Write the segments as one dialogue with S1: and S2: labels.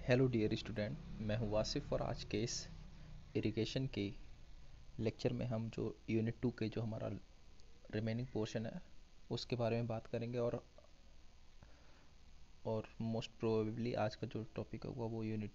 S1: Hello dear student, मैं हूँ वासिफ और आज के इस इरिगेशन के लेक्चर में हम जो यूनिट 2 के जो हमारा रिमेनिंग पोर्शन है उसके बारे में बात करेंगे। और मोस्ट प्रोबेबली आज का जो टॉपिक होगा वो यूनिट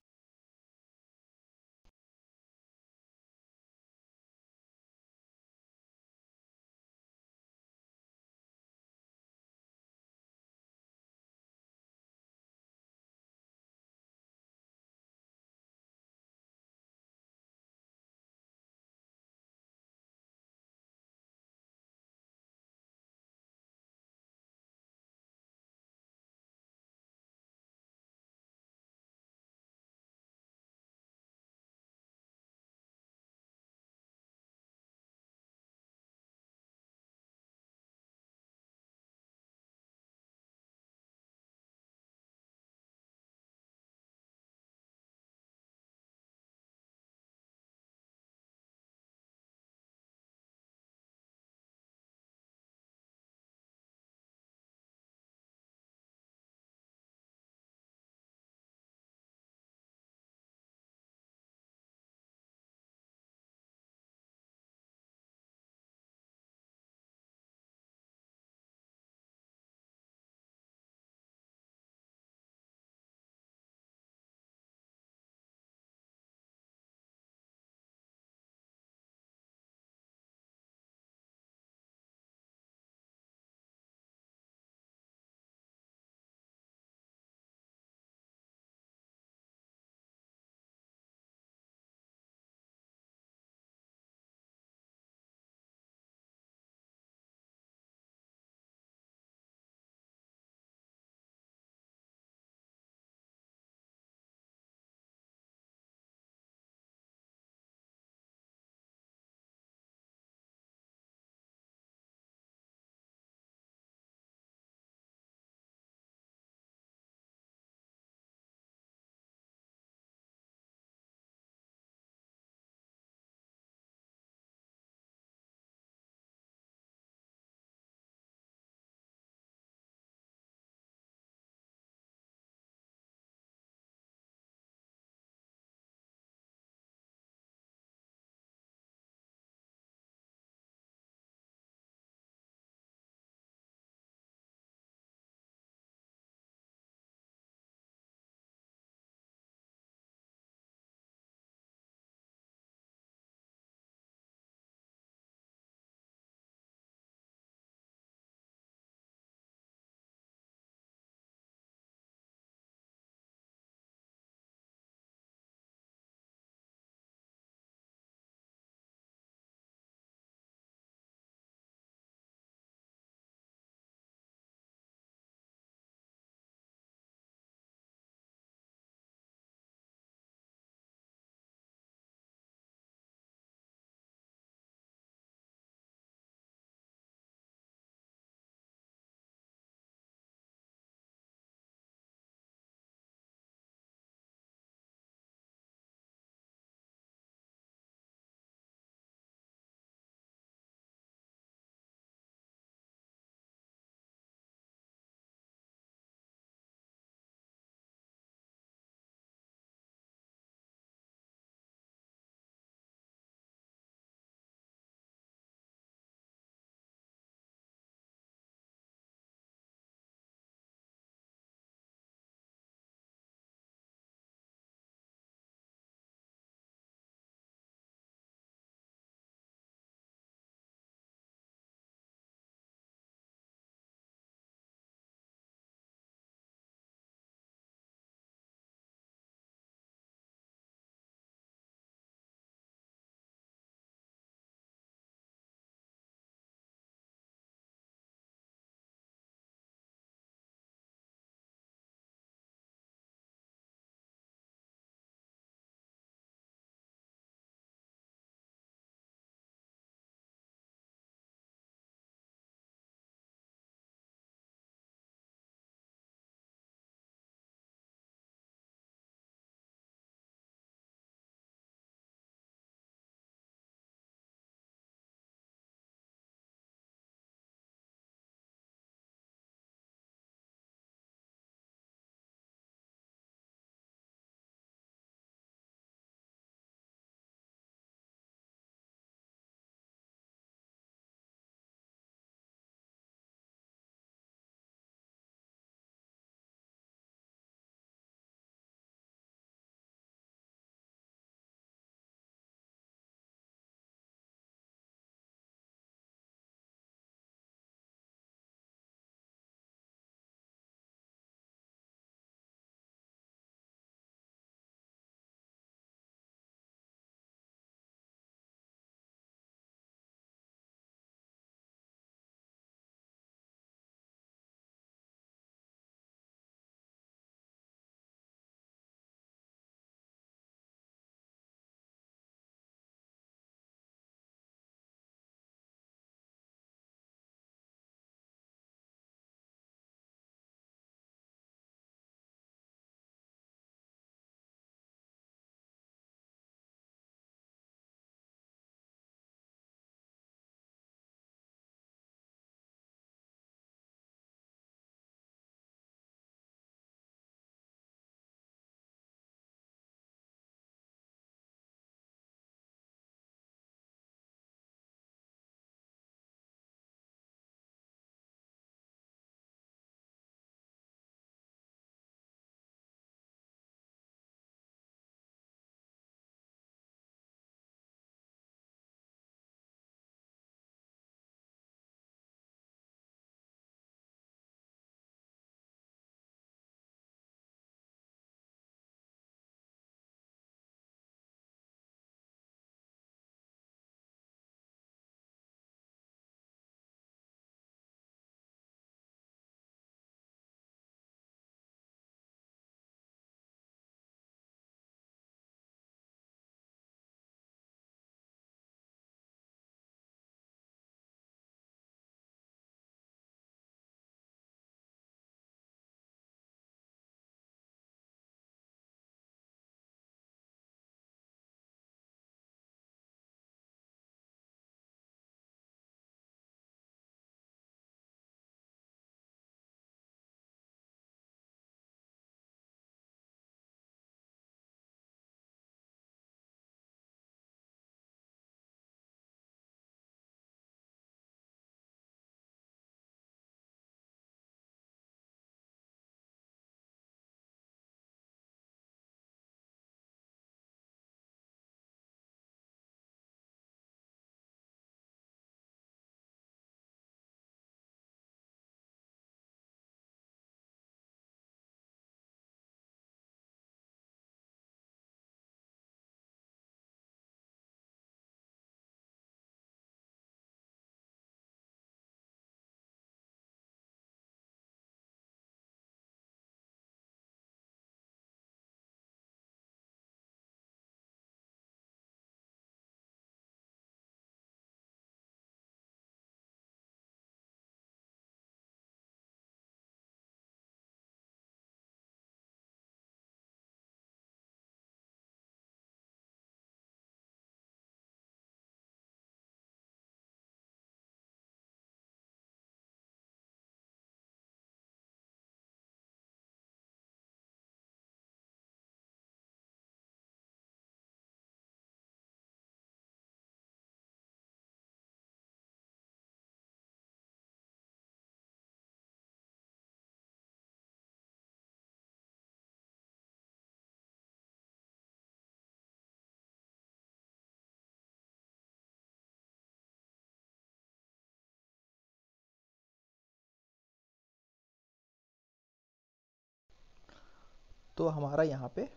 S1: तो हमारा यहाँ पे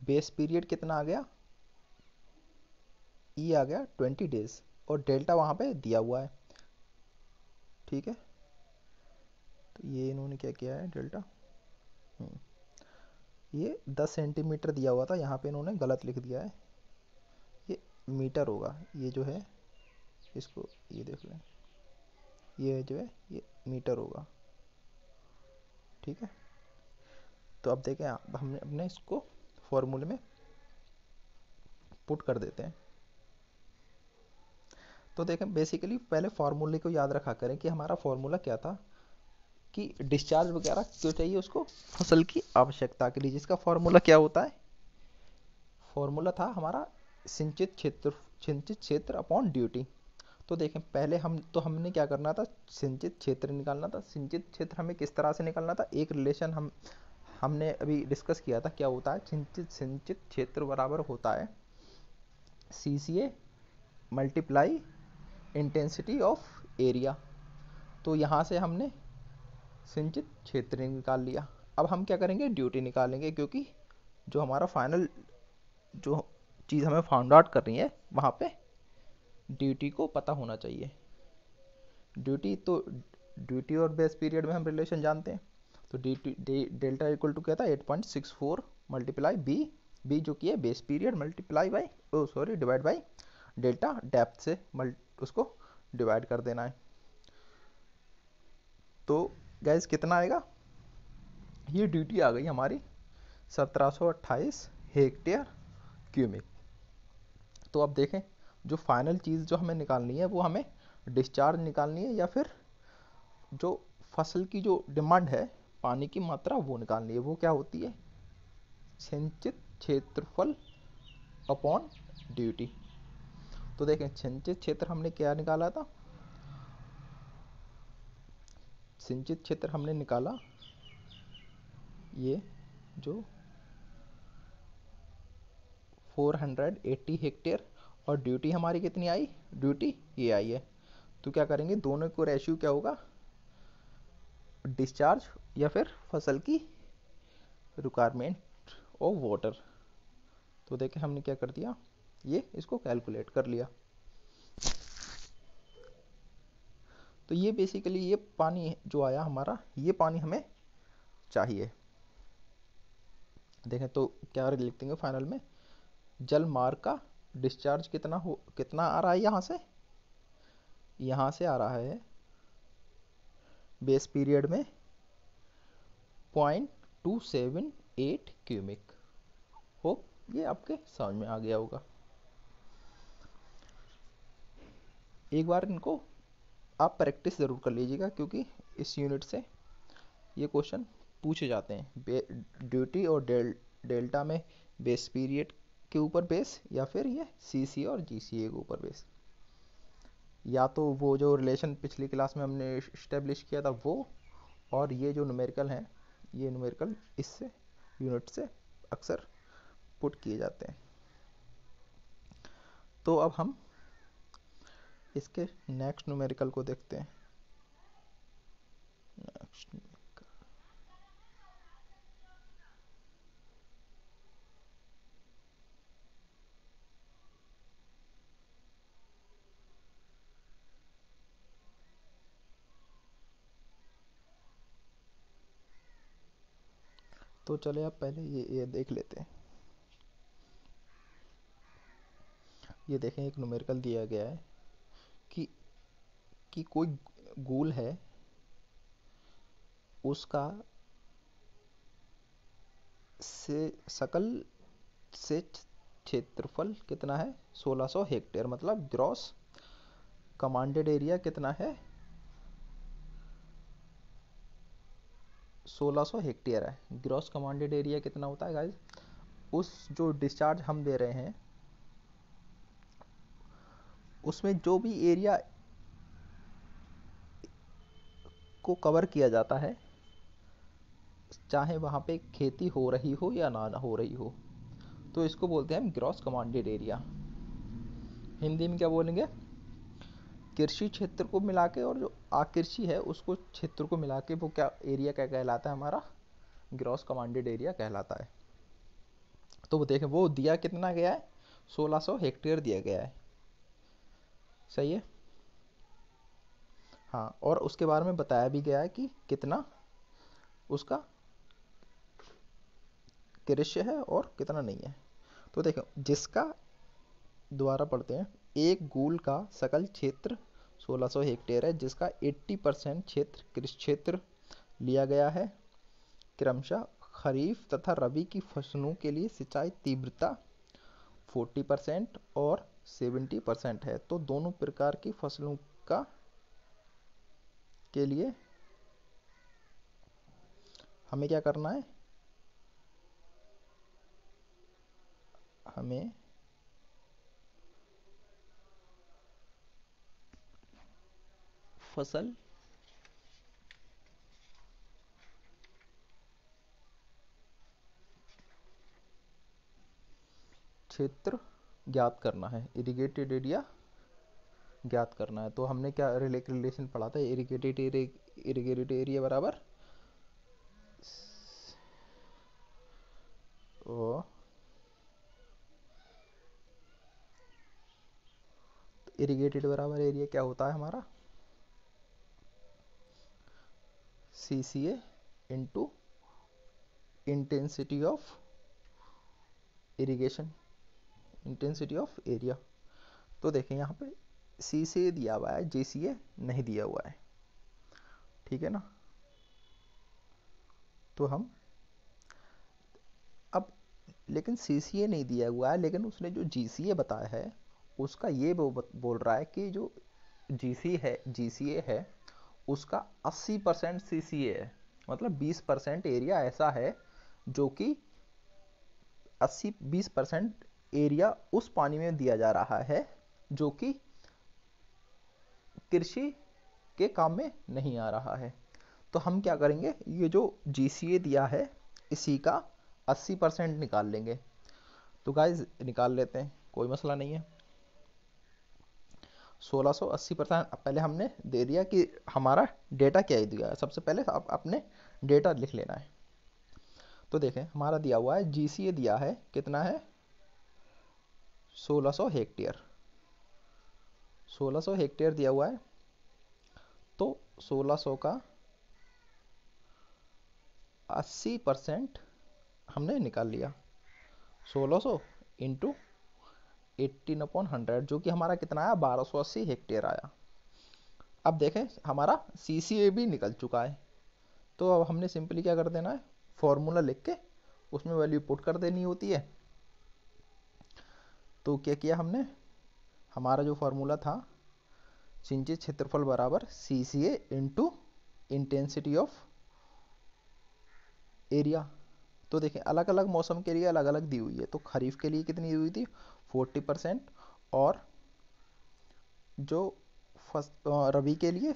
S1: बेस पीरियड कितना आ गया, ई आ गया 20 डेज, और डेल्टा वहाँ पे दिया हुआ है, ठीक है। तो ये इन्होंने क्या किया है, डेल्टा ये 10 सेंटीमीटर दिया हुआ था, यहाँ पे इन्होंने गलत लिख दिया है, ये मीटर होगा, ये जो है इसको ये देख लें, ये जो है ये मीटर होगा, ठीक है। तो अब देखें, अब हमने अपने इसको फॉर्मूले में पुट कर देते हैं। तो देखें, बेसिकली पहले फॉर्मूले को याद रखा करें कि हमारा फॉर्मूला क्या था, कि डिस्चार्ज वगैरह क्यों चाहिए उसको, फसल की आवश्यकता के लिए, जिसका फॉर्मूला क्या होता है, फॉर्मूला था हमारा सिंचित क्षेत्र अपॉन ड्यूटी। तो देखें, पहले हमने क्या करना था, सिंचित क्षेत्र निकालना था। सिंचित क्षेत्र हमें किस तरह से निकालना था, एक रिलेशन हमने अभी डिस्कस किया था, क्या होता है, सिंचित क्षेत्र बराबर होता है CCA multiply intensity of area. तो यहाँ से हमने सिंचित क्षेत्र निकाल लिया। अब हम क्या करेंगे, ड्यूटी निकालेंगे, क्योंकि जो हमारा फाइनल जो चीज़ हमें फाउंड आउट करनी है वहाँ पे ड्यूटी को पता होना चाहिए। ड्यूटी और बेस पीरियड में हम रिलेशन जानते हैं। तो डेल्टा इक्वल टू क्या था, 8.64 मल्टीप्लाई बी जो कि है base period, multiply by divide by delta depth से उसको डिवाइड कर देना है। तो गैस कितना आएगा, ये ड्यूटी आ गई हमारी 1728 हेक्टेयर क्यूबिक। तो अब देखें, जो फाइनल चीज़ जो हमें निकालनी है वो हमें डिस्चार्ज निकालनी है, या फिर जो फसल की जो डिमांड है पानी की मात्रा वो निकालनी है। वो क्या होती है, सिंचित क्षेत्रफल अपॉन ड्यूटी। तो देखें, सिंचित क्षेत्र हमने क्या निकाला था, सिंचित क्षेत्र हमने निकाला ये जो 480 हेक्टेयर, और ड्यूटी हमारी कितनी आई, ड्यूटी ये आई है। तो क्या करेंगे, दोनों को रेशियो क्या होगा, डिस्चार्ज या फिर फसल की रिक्वायरमेंट ऑफ वाटर। तो देखें, हमने क्या कर दिया, ये इसको कैलकुलेट कर लिया। तो ये बेसिकली ये पानी जो आया हमारा, ये पानी हमें चाहिए। देखें तो क्या लिख देंगे फाइनल में, जल मार्ग का डिस्चार्ज कितना आ रहा है, यहाँ से आ रहा है बेस पीरियड में 0.278 क्यूबिक। होप ये आपके समझ में आ गया होगा। एक बार इनको आप प्रैक्टिस ज़रूर कर लीजिएगा, क्योंकि इस यूनिट से ये क्वेश्चन पूछे जाते हैं। ड्यूटी और डेल्टा में बेस पीरियड के ऊपर बेस, या फिर ये CCA और GCA के ऊपर बेस, या तो वो जो रिलेशन पिछली क्लास में हमने इस्टेब्लिश किया था वो, और ये जो न्यूमेरिकल हैं, ये न्यूमेरिकल इससे यूनिट से अक्सर पुट किए जाते हैं। तो अब हम इसके नेक्स्ट न्यूमेरिकल को देखते हैं। नेक्स्ट तो चले आप पहले ये देख लेते हैं। ये देखें, एक न्यूमेरिकल दिया गया है कि कोई गोल है, उसका सकल से क्षेत्रफल कितना है, 1600 हेक्टेयर, मतलब ग्रॉस कमांडेड एरिया कितना है, 1600 हेक्टेयर है। ग्रॉस कमांडेड एरिया कितना होता है गाइस, उस जो डिस्चार्ज हम दे रहे हैं उसमें जो भी एरिया को कवर किया जाता है, चाहे वहाँ पे खेती हो रही हो या ना हो रही हो, तो इसको बोलते हैं हम ग्रॉस कमांडेड एरिया। हिंदी में क्या बोलेंगे, कृषि क्षेत्र को मिला के और जो आकृषि है उसको क्षेत्र को मिला के वो क्या एरिया क्या कहलाता है हमारा, ग्रॉस कमांडेड एरिया कहलाता है। तो वो देखें, वो दिया कितना गया है, 1600 हेक्टेयर दिया गया है, सही है। हाँ, और उसके बारे में बताया भी गया है कि कितना उसका कृषि है और कितना नहीं है। तो देखो, जिसका, दोबारा पढ़ते हैं, एक गूल का सकल क्षेत्र 1600 हेक्टेयर है, जिसका 80% क्षेत्र कृषि क्षेत्र लिया गया है। क्रमशः खरीफ तथा रबी की फसलों के लिए सिंचाई तीव्रता 40% और 70% है। तो दोनों प्रकार की फसलों का के लिए हमें क्या करना है, हमें फसल क्षेत्र ज्ञात करना है, इरिगेटेड एरिया ज्ञात करना है। तो हमने क्या रिलेशन पढ़ा था, इरिगेटेड एरिया बराबर ओ इरिगेटेड बराबर एरिया क्या होता है हमारा, CCA into intensity of irrigation, intensity of area. तो देखें यहाँ पे CCA दिया हुआ है, JCA नहीं दिया हुआ है, ठीक है ना। तो हम अब, लेकिन CCA नहीं दिया हुआ है, लेकिन उसने जो GCA बताया है उसका ये वो बोल रहा है कि जो GCA है उसका 80% CCA है, मतलब 20% एरिया ऐसा है जो कि 20% एरिया उस पानी में दिया जा रहा है जो कि कृषि के काम में नहीं आ रहा है। तो हम क्या करेंगे, ये जो GCA दिया है इसी का 80% निकाल लेंगे। तो गाइज निकाल लेते हैं, कोई मसला नहीं है। 1680%, पहले हमने दे दिया कि हमारा डेटा क्या ही दिया है, सबसे पहले आप अपने डेटा लिख लेना है। तो देखें, हमारा दिया हुआ है, GCA दिया है कितना है, 1600 हेक्टेयर, 1600 हेक्टेयर दिया हुआ है। तो 1600 का 80% हमने निकाल लिया, 1600 इंटू 18/100, जो कि हमारा कितना आया, 1280 हेक्टेयर आया। अब देखें, हमारा CCA भी निकल चुका है। तो अब हमने सिंपली क्या कर देना है, फॉर्मूला लिख के उसमें वैल्यू पुट कर देनी होती है। तो क्या किया हमने, हमारा जो फॉर्मूला था, सिंचित क्षेत्रफल बराबर CCA into intensity of area. तो देखें, अलग अलग मौसम के लिए अलग अलग दी हुई है। तो खरीफ के लिए कितनी दी हुई थी, 40%, और जो रबी के लिए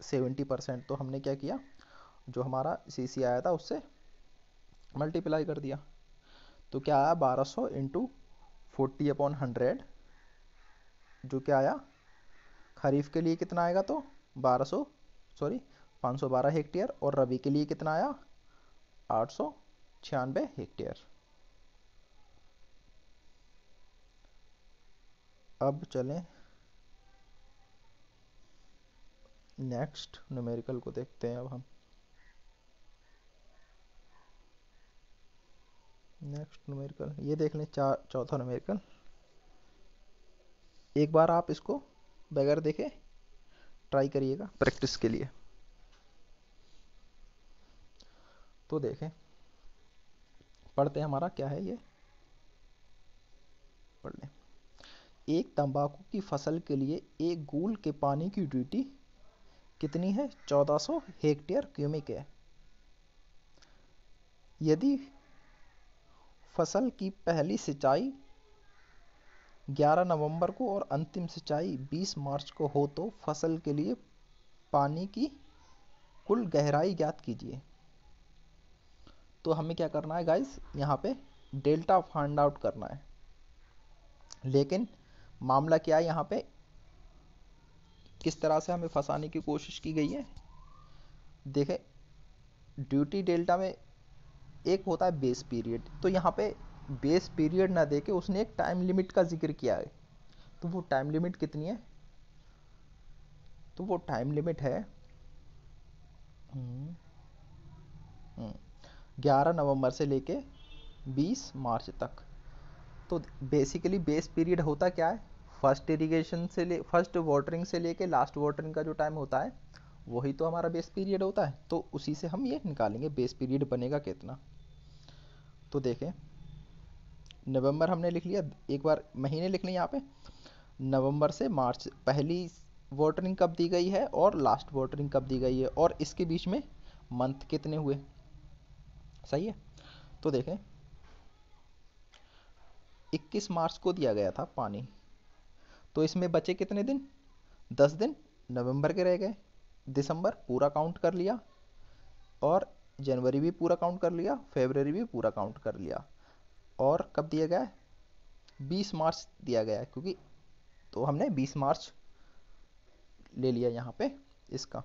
S1: 70%। तो हमने क्या किया, जो हमारा CC आया था उससे मल्टीप्लाई कर दिया। तो क्या आया, 1200 इंटू 40/100, जो क्या आया, खरीफ के लिए कितना आएगा, तो 1200, सॉरी 512 हेक्टेयर, और रबी के लिए कितना आया, 896 हेक्टेयर। अब चलें नेक्स्ट न्यूमेरिकल को देखते हैं। अब हम नेक्स्ट न्यूमेरिकल ये देख लें, चौथा न्यूमेरिकल। एक बार आप इसको बगैर देखे ट्राई करिएगा प्रैक्टिस के लिए। तो देखें, पढ़ते हैं, हमारा क्या है ये, पढ़ लें। एक तंबाकू की फसल के लिए एक गूल के पानी की ड्यूटी कितनी है, 1400 हेक्टेयर क्यूबिक है। यदि फसल की पहली सिंचाई 11 नवंबर को और अंतिम सिंचाई 20 मार्च को हो तो फसल के लिए पानी की कुल गहराई ज्ञात कीजिए। तो हमें क्या करना है गाइस, यहाँ पे डेल्टा फाइंड आउट करना है। लेकिन मामला क्या है, यहाँ पे किस तरह से हमें फंसाने की कोशिश की गई है। देखें, ड्यूटी डेल्टा में एक होता है बेस पीरियड। तो यहाँ पे बेस पीरियड ना देके उसने एक टाइम लिमिट का जिक्र किया है। तो वो टाइम लिमिट कितनी है? तो वो टाइम लिमिट है 11 नवंबर से लेके 20 मार्च तक। तो बेसिकली बेस पीरियड होता क्या है? फर्स्ट वाटरिंग से लेके लास्ट वाटरिंग का जो टाइम होता है वही तो हमारा बेस पीरियड होता है। तो उसी से हम ये निकालेंगे बेस पीरियड बनेगा कितना। तो देखें, नवंबर हमने लिख लिया, एक बार महीने लिख लें यहाँ पे। नवंबर से मार्च पहली वाटरिंग कब दी गई है और लास्ट वाटरिंग कब दी गई है, और इसके बीच में मंथ कितने हुए। सही है। तो देखें, 21 मार्च को दिया गया था पानी, तो इसमें बचे कितने दिन? 10 दिन नवंबर के रह गए। दिसंबर पूरा काउंट कर लिया, और जनवरी भी पूरा काउंट कर लिया, फरवरी भी पूरा काउंट कर लिया। और कब दिया गया है? 20 मार्च दिया गया है, क्योंकि तो हमने 20 मार्च ले लिया यहाँ पे इसका,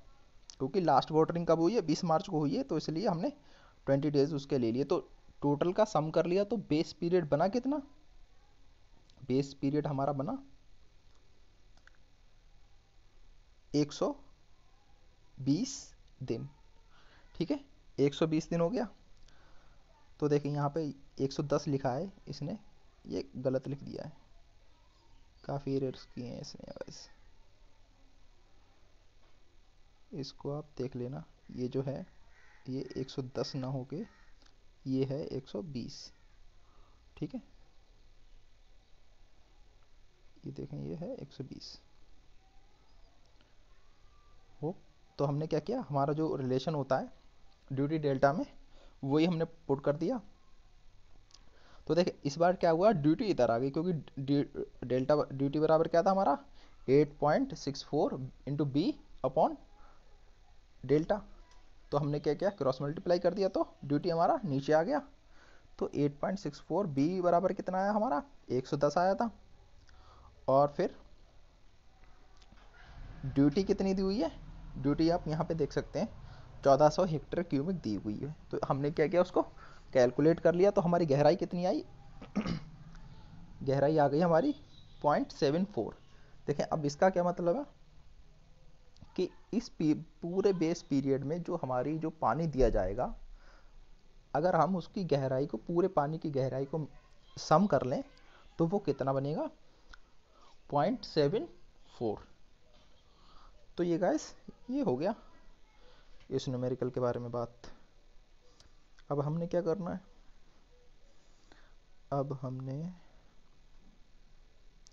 S1: क्योंकि लास्ट वाटरिंग कब हुई है? 20 मार्च को हुई है, तो इसलिए हमने 20 डेज उसके ले लिए। तो टोटल का सम कर लिया, तो बेस पीरियड बना कितना? बेस पीरियड हमारा बना 120 दिन। ठीक है, 120 दिन हो गया। तो देखिए यहाँ पे 110 लिखा है इसने, ये गलत लिख दिया है, काफ़ी एरर्स किए हैं इसने वैसे। इसको आप देख लेना, ये जो है ये 110 ना होके ये है 120। ठीक है, ये देखें ये है 120 हो। तो हमने क्या किया, हमारा जो रिलेशन होता है ड्यूटी डेल्टा में वही हमने पुट कर दिया। तो देखिए इस बार क्या हुआ, ड्यूटी इधर आ गई, क्योंकि डेल्टा ड्यूटी बराबर क्या था हमारा? 8.64 इंटू बी अपॉन डेल्टा। तो हमने क्या किया, क्रॉस मल्टीप्लाई कर दिया, तो ड्यूटी हमारा नीचे आ गया। तो 8.64 बी बराबर कितना आया हमारा? 110 आया था। और फिर ड्यूटी कितनी दी हुई है? ड्यूटी आप यहाँ पे देख सकते हैं 1400 हेक्टेयर क्यूबिक दी हुई है। तो हमने क्या किया, उसको कैलकुलेट कर लिया। तो हमारी गहराई कितनी आई? गहराई आ गई हमारी 0.74। देखें अब इसका क्या मतलब है कि इस पूरे बेस पीरियड में जो हमारी जो पानी दिया जाएगा, अगर हम उसकी गहराई को, पूरे पानी की गहराई को सम कर लें तो वो कितना बनेगा? 0.74। तो ये गाइस ये हो गया इस न्यूमेरिकल के बारे में बात। अब हमने क्या करना है, अब हमने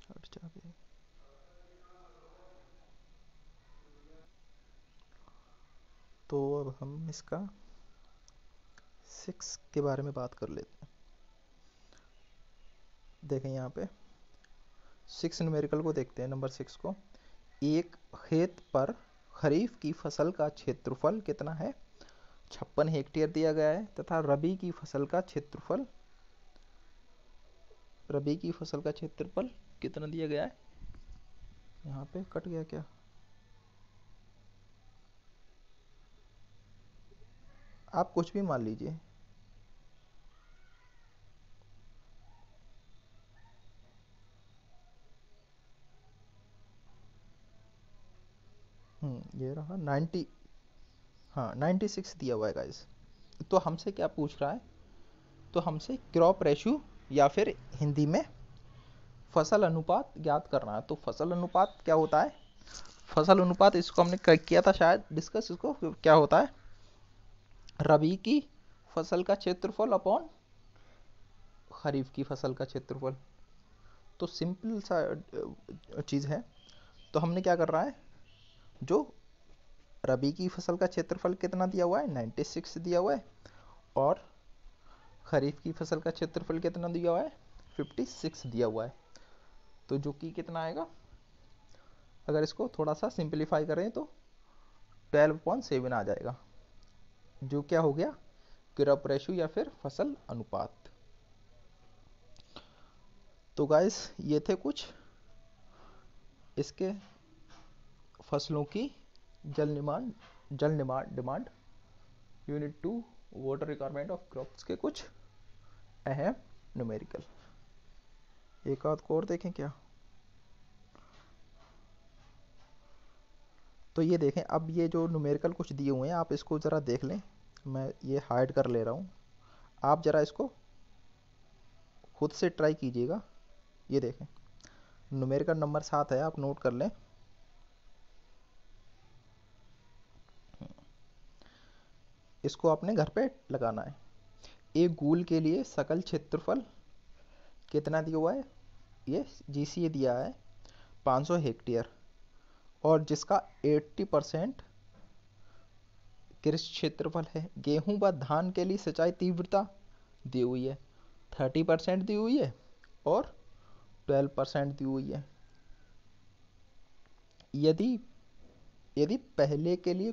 S1: हट जाके तो अब हम इसका 6 के बारे में बात कर लेते हैं। देखें यहाँ पे 6 न्यूमेरिकल को देखते हैं, नंबर 6 को। एक खेत पर खरीफ की फसल का क्षेत्रफल कितना है? 56 हेक्टेयर दिया गया है, तथा रबी की फसल का क्षेत्रफल कितना दिया गया है? यहाँ पे कट गया क्या? आप कुछ भी मान लीजिए। ये रहा 90। हाँ 96 दिया हुआ है गाइस। तो हमसे क्या पूछ रहा है? तो हमसे क्रॉप रेशियो या फिर हिंदी में फसल अनुपात ज्ञात करना है। तो फसल अनुपात क्या होता है? फसल अनुपात इसको हमने किया था शायद डिस्कस, इसको क्या होता है? रबी की फसल का क्षेत्रफल अपॉन खरीफ की फसल का क्षेत्रफल। तो सिंपल सा चीज़ है। तो हमने क्या कर रहा है, जो रबी की फसल का क्षेत्रफल कितना दिया हुआ है? 96 दिया हुआ है। और खरीफ की फसल का क्षेत्रफल कितना दिया हुआ है? 56 दिया हुआ है। तो जो कि कितना आएगा, अगर इसको थोड़ा सा सिंपलीफाई करें तो 12.7 आ जाएगा, जो क्या हो गया, क्रॉप रेशियो या फिर फसल अनुपात। तो गाइस ये थे कुछ इसके फसलों की जल demand unit 2 water requirement of crops के कुछ अहम न्यूमेरिकल। एक आध को और देखें क्या। तो ये देखें, अब ये जो न्यूमेरिकल कुछ दिए हुए हैं आप इसको ज़रा देख लें। मैं ये हाइड कर ले रहा हूँ, आप ज़रा इसको खुद से ट्राई कीजिएगा। ये देखें, न्यूमेरिकल नंबर 7 है, आप नोट कर लें। इसको आपने घर पे लगाना है। एक गूल के लिए सकल क्षेत्रफल कितना दिया हुआ है, ये जीसीए दिया है 500 हेक्टेयर, और जिसका 80% कृषि क्षेत्रफल है। गेहूं व धान के लिए सिंचाई तीव्रता दी हुई है 30% दी हुई है और 12% दी हुई है। यदि यदि पहले के लिए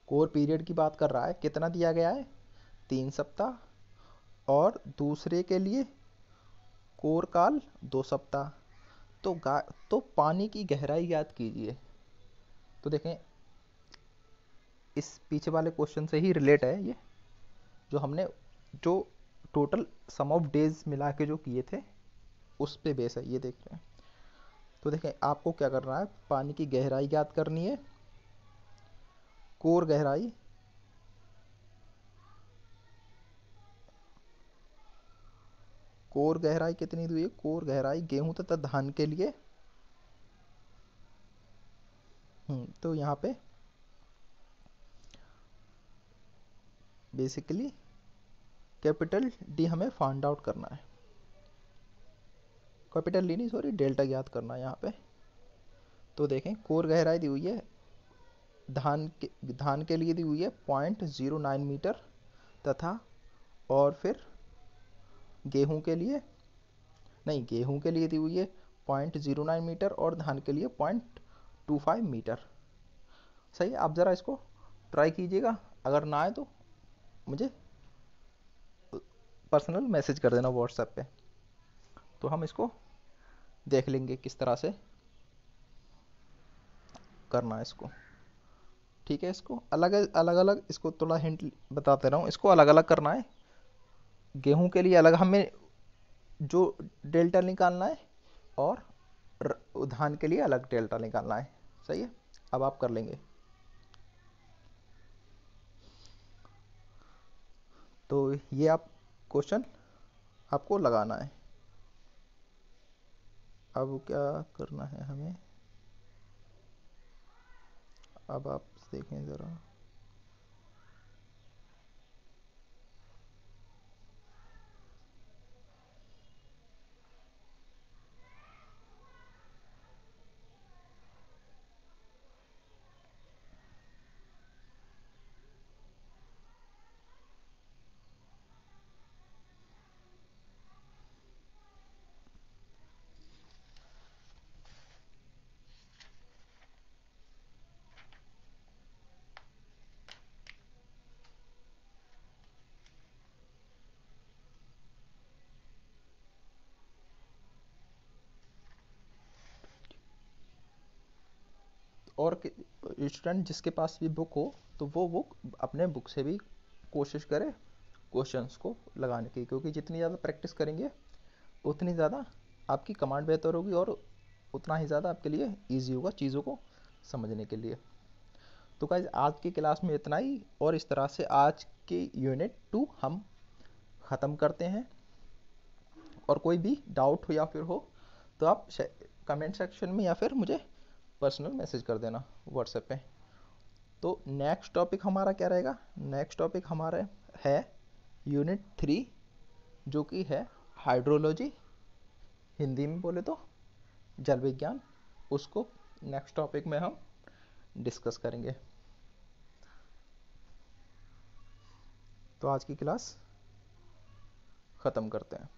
S1: कोर पीरियड की बात कर रहा है, कितना दिया गया है 3 सप्ताह, और दूसरे के लिए कोर काल 2 सप्ताह। तो पानी की गहराई याद कीजिए। तो देखें, इस पीछे वाले क्वेश्चन से ही रिलेट है ये, जो हमने जो टोटल सम ऑफ डेज मिला के जो किए थे उस पे बेस है, ये देख रहे हैं। तो देखें, आपको क्या करना है, पानी की गहराई याद करनी है। कोर गहराई कितनी दी है, कोर गहराई गेहूं तथा धान के लिए। तो यहाँ पे बेसिकली कैपिटल डी हमें फाइंड आउट करना है, कैपिटल डी नहीं सॉरी डेल्टा याद करना है यहाँ पे। तो देखें, कोर गहराई दी हुई है धान के लिए दी हुई है 0.09 मीटर, तथा और फिर गेहूं के लिए दी हुई है 0.09 मीटर और धान के लिए 0.25 मीटर। सही है, आप ज़रा इसको ट्राई कीजिएगा, अगर ना आए तो मुझे पर्सनल मैसेज कर देना व्हाट्सएप पे, तो हम इसको देख लेंगे किस तरह से करना है इसको। ठीक है, इसको अलग अलग इसको थोड़ा हिंट बताते रहा हूँ, इसको अलग अलग करना है। गेहूं के लिए अलग हमें जो डेल्टा निकालना है, और धान के लिए अलग डेल्टा निकालना है। सही है, अब आप कर लेंगे। तो ये आप क्वेश्चन आपको लगाना है। अब क्या करना है हमें, अब आप देखें ज़रा। और स्टूडेंट जिसके पास भी बुक हो तो वो बुक अपने बुक से भी कोशिश करे क्वेश्चंस को लगाने की, क्योंकि जितनी ज़्यादा प्रैक्टिस करेंगे उतनी ज़्यादा आपकी कमांड बेहतर होगी और उतना ही ज़्यादा आपके लिए ईजी होगा चीज़ों को समझने के लिए। तो गाइस, आज की क्लास में इतना ही, और इस तरह से आज के यूनिट 2 हम ख़त्म करते हैं। और कोई भी डाउट हो या फिर हो तो आप कमेंट सेक्शन में या फिर मुझे पर्सनल मैसेज कर देना व्हाट्सएप पे। तो नेक्स्ट टॉपिक हमारा क्या रहेगा, नेक्स्ट टॉपिक हमारा है यूनिट 3, जो कि है हाइड्रोलॉजी, हिंदी में बोले तो जल विज्ञान। उसको नेक्स्ट टॉपिक में हम डिस्कस करेंगे। तो आज की क्लास ख़त्म करते हैं।